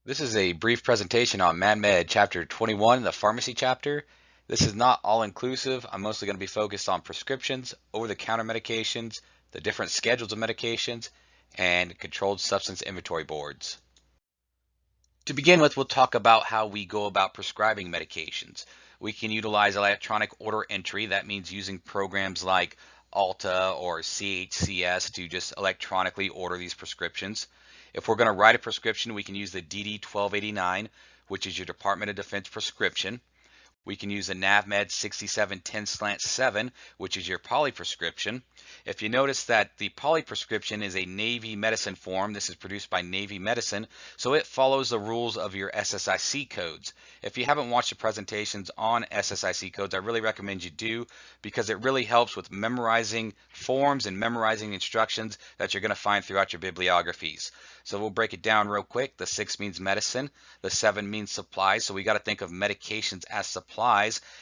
This is a brief presentation on MANMED Chapter 21, the Pharmacy chapter. This is not all-inclusive. I'm mostly going to be focused on prescriptions, over-the-counter medications, the different schedules of medications, and controlled substance inventory boards. To begin with, we'll talk about how we go about prescribing medications. We can utilize electronic order entry. That means using programs like Alta or CHCS to just electronically order these prescriptions. If we're going to write a prescription, we can use the DD 1289, which is your Department of Defense prescription. We can use the NAVMED 6710/7, which is your poly prescription. If you notice that the poly prescription is a Navy medicine form, this is produced by Navy Medicine, so it follows the rules of your SSIC codes. If you haven't watched the presentations on SSIC codes, I really recommend you do, because it really helps with memorizing forms and memorizing instructions that you're going to find throughout your bibliographies. So we'll break it down real quick. The 6 means medicine, the 7 means supplies, so we got to think of medications as supplies,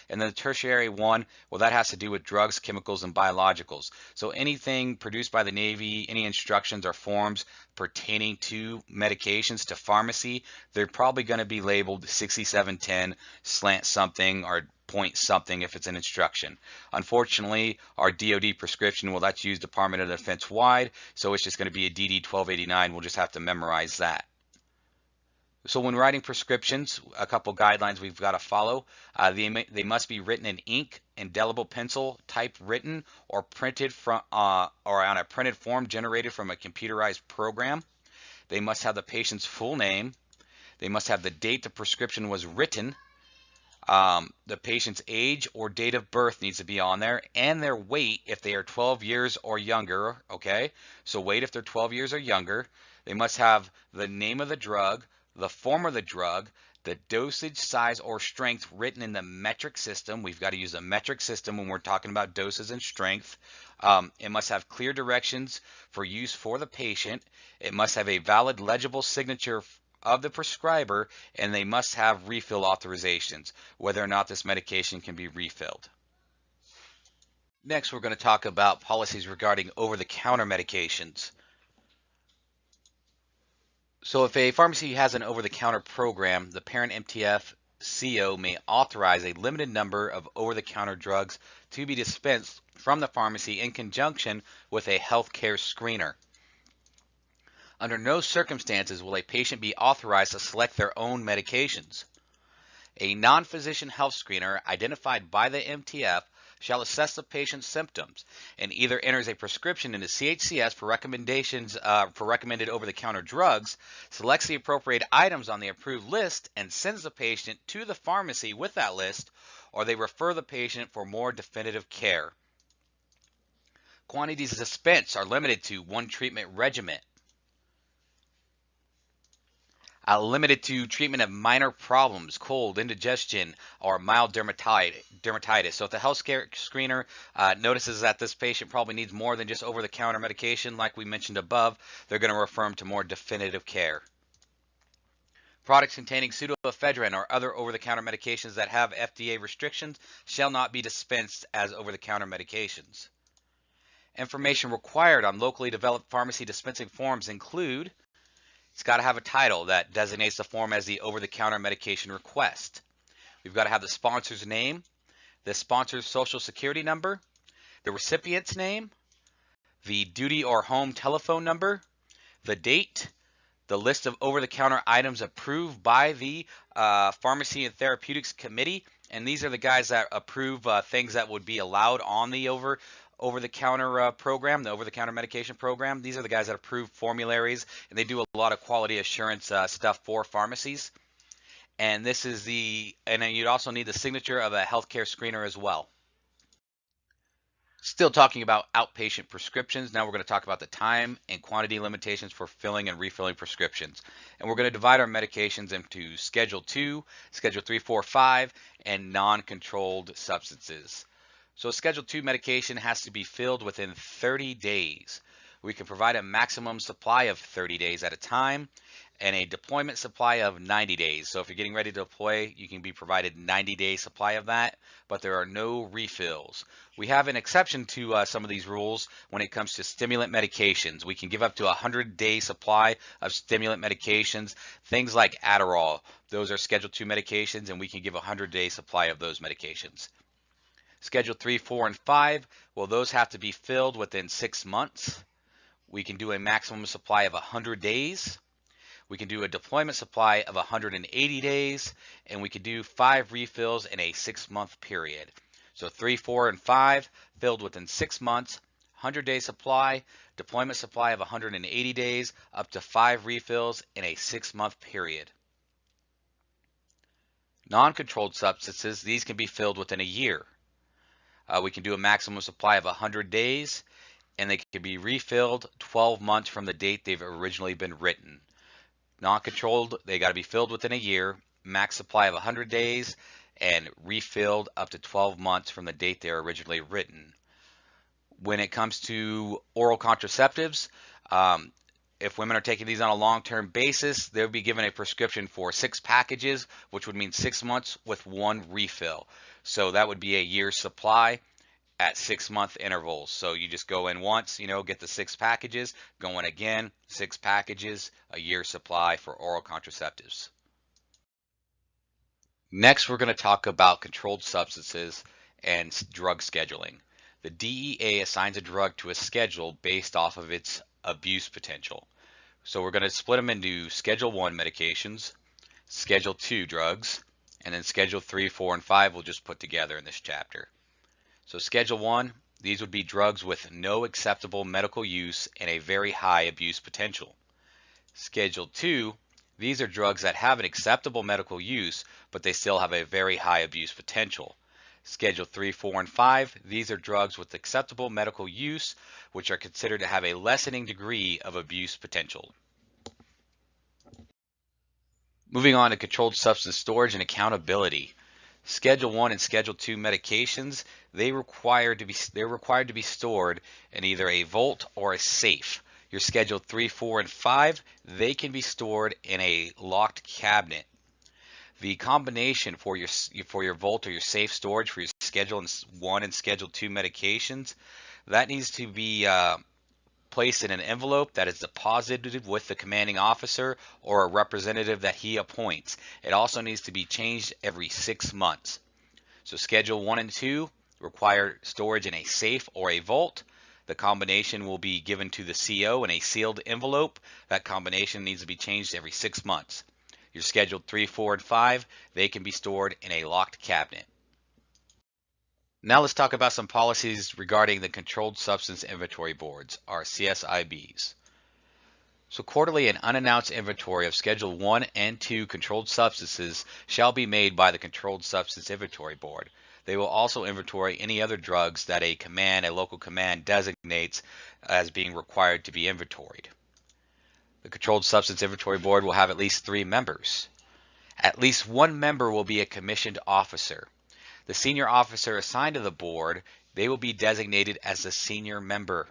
and then the tertiary one, well, that has to do with drugs, chemicals, and biologicals. So anything produced by the Navy, any instructions or forms pertaining to medications, to pharmacy, they're probably going to be labeled 6710/something or point something if it's an instruction. Unfortunately, our DoD prescription, well, that's used Department of Defense wide, so it's just going to be a DD 1289. We'll just have to memorize that. So when writing prescriptions, a couple guidelines we've got to follow. They must be written in ink, indelible pencil, type written, or printed from or on a printed form generated from a computerized program. They must have the patient's full name. They must have the date the prescription was written. The patient's age or date of birth needs to be on there, and their weight if they are 12 years or younger. Okay, so weight if they're 12 years or younger. They must have the name of the drug, the form of the drug, the dosage, size, or strength written in the metric system. We've got to use a metric system when we're talking about doses and strength. It must have clear directions for use for the patient. It must have a valid, legible signature of the prescriber, and they must have refill authorizations, whether or not this medication can be refilled. Next, we're going to talk about policies regarding over-the-counter medications. So if a pharmacy has an over-the-counter program, the parent MTF CO may authorize a limited number of over-the-counter drugs to be dispensed from the pharmacy in conjunction with a healthcare screener. Under no circumstances will a patient be authorized to select their own medications. A non-physician health screener identified by the MTF shall assess the patient's symptoms and either enters a prescription into CHCS for recommendations for recommended over-the-counter drugs, selects the appropriate items on the approved list, and sends the patient to the pharmacy with that list, or they refer the patient for more definitive care. Quantities dispensed are limited to one treatment regimen. Limited to treatment of minor problems, cold, indigestion, or mild dermatitis. So if the health screener notices that this patient probably needs more than just over-the-counter medication, like we mentioned above, they're going to refer them to more definitive care. Products containing pseudoephedrine or other over-the-counter medications that have FDA restrictions shall not be dispensed as over-the-counter medications. Information required on locally developed pharmacy dispensing forms include: it's got to have a title that designates the form as the over-the-counter medication request. We've got to have the sponsor's name, the sponsor's social security number, the recipient's name, the duty or home telephone number, the date, the list of over-the-counter items approved by the Pharmacy and Therapeutics Committee. And these are the guys that approve things that would be allowed on the over-the-counter program, the over-the-counter medication program. These are the guys that approve formularies, and they do a lot of quality assurance stuff for pharmacies. And this is and then you'd also need the signature of a healthcare screener as well. Still talking about outpatient prescriptions, now we're going to talk about the time and quantity limitations for filling and refilling prescriptions. And we're going to divide our medications into Schedule 2, Schedule 3, 4, 5, and non-controlled substances. So Schedule 2 medication has to be filled within 30 days. We can provide a maximum supply of 30 days at a time, and a deployment supply of 90 days. So if you're getting ready to deploy, you can be provided 90-day supply of that, but there are no refills. We have an exception to some of these rules when it comes to stimulant medications. We can give up to a 100-day supply of stimulant medications, things like Adderall. Those are Schedule 2 medications, and we can give a 100-day supply of those medications. Schedule 3, 4, and 5, well, those have to be filled within 6 months. We can do a maximum supply of 100 days. We can do a deployment supply of 180 days, and we can do 5 refills in a 6-month period. So 3, 4, and 5 filled within 6 months, 100-day supply, deployment supply of 180 days, up to 5 refills in a 6-month period. Non-controlled substances, these can be filled within a year. We can do a maximum supply of 100 days, and they can be refilled 12 months from the date they've originally been written. Non-controlled, they got to be filled within a year, max supply of 100 days, and refilled up to 12 months from the date they were originally written. When it comes to oral contraceptives, if women are taking these on a long-term basis, they'll be given a prescription for 6 packages, which would mean 6 months with 1 refill. So that would be a year's supply at 6-month intervals. So you just go in once, get the 6 packages, go in again, 6 packages, a year's supply for oral contraceptives. Next, we're going to talk about controlled substances and drug scheduling. The DEA assigns a drug to a schedule based off of its abuse potential. So we're going to split them into Schedule 1 medications, Schedule 2 drugs, and then Schedule 3, 4, and 5 we'll just put together in this chapter. So Schedule 1, these would be drugs with no acceptable medical use and a very high abuse potential. Schedule 2, these are drugs that have an acceptable medical use, but they still have a very high abuse potential. Schedule 3, 4, and 5, these are drugs with acceptable medical use, which are considered to have a lessening degree of abuse potential. Moving on to controlled substance storage and accountability. Schedule 1 and Schedule 2 medications, they're required to be stored in either a vault or a safe. Your Schedule 3, 4, and 5, they can be stored in a locked cabinet. The combination for your vault or your safe storage for your Schedule 1 and Schedule 2 medications, that needs to be placed in an envelope that is deposited with the commanding officer or a representative that he appoints. It also needs to be changed every 6 months. So Schedule 1 and 2 require storage in a safe or a vault. The combination will be given to the CO in a sealed envelope. That combination needs to be changed every 6 months. Your Schedule 3, 4, and 5, they can be stored in a locked cabinet. Now let's talk about some policies regarding the Controlled Substance Inventory Boards, or CSIBs. So quarterly and unannounced inventory of Schedule 1 and 2 controlled substances shall be made by the Controlled Substance Inventory Board. They will also inventory any other drugs that a local command designates as being required to be inventoried. The Controlled Substance Inventory Board will have at least 3 members. At least 1 member will be a commissioned officer. The senior officer assigned to the board, they will be designated as the senior member.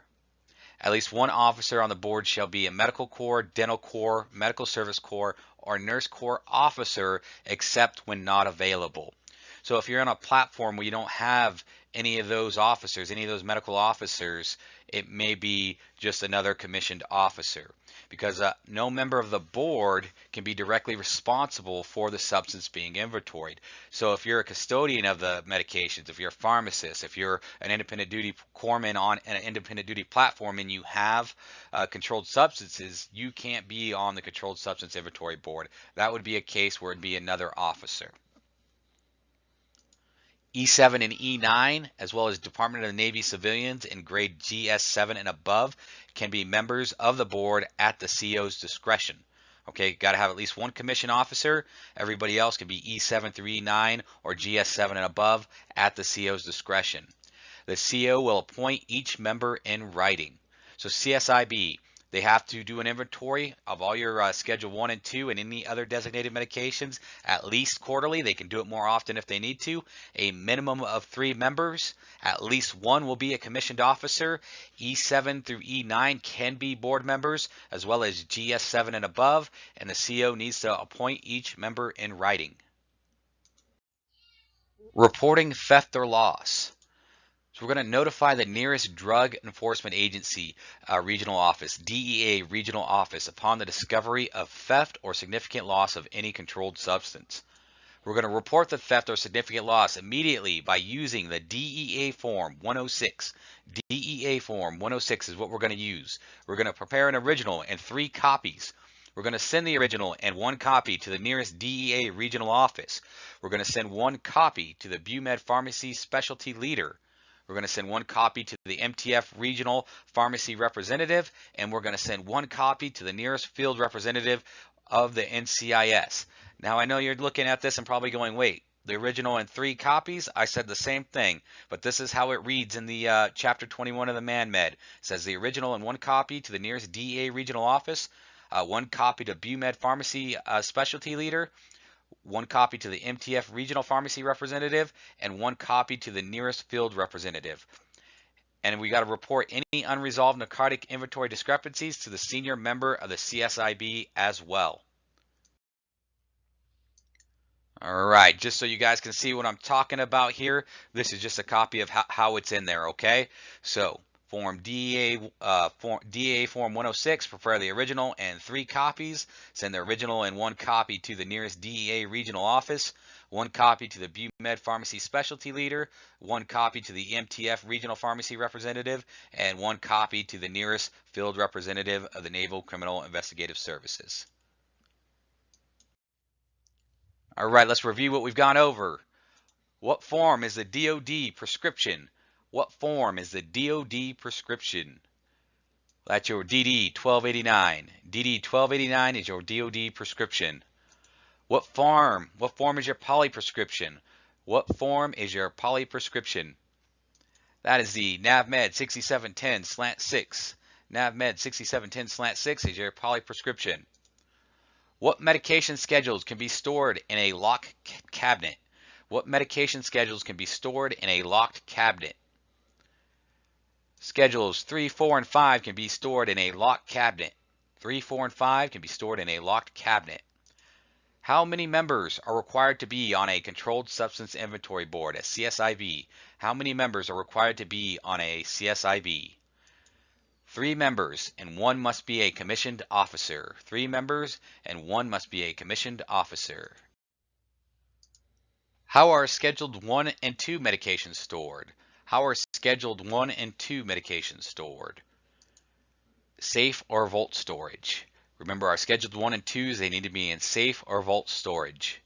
At least 1 officer on the board shall be a medical corps, dental corps, medical service corps, or nurse corps officer, except when not available. So if you're on a platform where you don't have any of those officers, any of those medical officers, it may be just another commissioned officer, because no member of the board can be directly responsible for the substance being inventoried. So if you're a custodian of the medications, if you're a pharmacist, if you're an independent duty corpsman on an independent duty platform and you have controlled substances, you can't be on the Controlled Substance Inventory Board. That would be a case where it'd be another officer. E7 and E9, as well as Department of the Navy civilians in grade GS7 and above, can be members of the board at the CO's discretion. Okay, got to have at least 1 commission officer. Everybody else can be E7 through E9 or GS7 and above at the CO's discretion. The CO will appoint each member in writing. So CSIB, They have to do an inventory of all your Schedule 1 and 2 and any other designated medications at least quarterly. They can do it more often if they need to. A minimum of 3 members. At least one will be a commissioned officer. E7 through E9 can be board members, as well as GS7 and above, and the CO needs to appoint each member in writing. Reporting theft or loss. So we're going to notify the nearest Drug Enforcement Agency regional office, DEA regional office, upon the discovery of theft or significant loss of any controlled substance. We're going to report the theft or significant loss immediately by using the DEA Form 106. DEA Form 106 is what we're going to use. We're going to prepare an original and 3 copies. We're going to send the original and 1 copy to the nearest DEA regional office. We're going to send 1 copy to the BUMED Pharmacy Specialty Leader. We're going to send 1 copy to the MTF Regional Pharmacy Representative, and we're going to send 1 copy to the nearest field representative of the NCIS. Now, I know you're looking at this and probably going, wait, the original and 3 copies? I said the same thing, but this is how it reads in the Chapter 21 of the MANMED. It says the original and 1 copy to the nearest DEA Regional Office, 1 copy to BUMED Pharmacy Specialty Leader, 1 copy to the MTF Regional Pharmacy Representative, and 1 copy to the nearest field representative. And we got to report any unresolved narcotic inventory discrepancies to the senior member of the CSIB as well. All right, just so you guys can see what I'm talking about here, this is just a copy of how it's in there, okay? So, DEA Form 106, prepare the original and 3 copies. Send the original and 1 copy to the nearest DEA regional office. 1 copy to the BUMED Pharmacy Specialty Leader. 1 copy to the MTF Regional Pharmacy Representative. And 1 copy to the nearest field representative of the Naval Criminal Investigative Services. All right, let's review what we've gone over. What form is the DOD prescription? What form is the DOD prescription? That's your DD 1289. DD 1289 is your DOD prescription. What form is your poly prescription? What form is your poly prescription? That is the NAVMED 6710/6. NAVMED 6710/6 is your poly prescription. What medication schedules can be stored in a locked cabinet? What medication schedules can be stored in a locked cabinet? Schedules 3, 4, and 5 can be stored in a locked cabinet. 3, 4, and 5 can be stored in a locked cabinet. How many members are required to be on a Controlled Substance Inventory Board, a CSIB? How many members are required to be on a CSIB? 3 members, and 1 must be a commissioned officer. 3 members, and 1 must be a commissioned officer. How are Scheduled 1 and 2 medications stored? How are Scheduled 1 and 2 medications stored? Safe or vault storage. Remember, our Scheduled 1 and 2s, they need to be in safe or vault storage.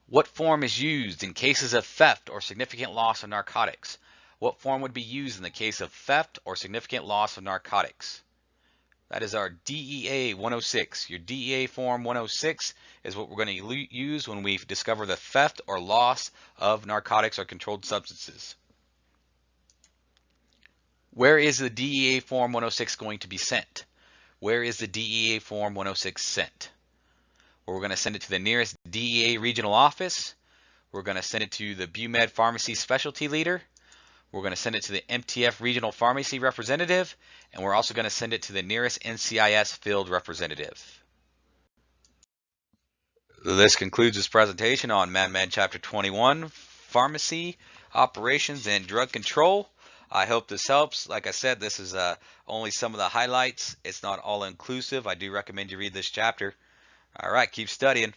What form is used in cases of theft or significant loss of narcotics? What form would be used in the case of theft or significant loss of narcotics? That is our DEA 106. Your DEA Form 106 is what we're going to use when we discover the theft or loss of narcotics or controlled substances. Where is the DEA Form 106 going to be sent? Where is the DEA Form 106 sent? Well, we're going to send it to the nearest DEA regional office. We're going to send it to the BUMED Pharmacy Specialty Leader. We're going to send it to the MTF Regional Pharmacy Representative. And we're also going to send it to the nearest NCIS Field Representative. This concludes this presentation on MANMED Chapter 21, Pharmacy, Operations, and Drug Control. I hope this helps. Like I said, this is only some of the highlights. It's not all inclusive. I do recommend you read this chapter. All right, keep studying.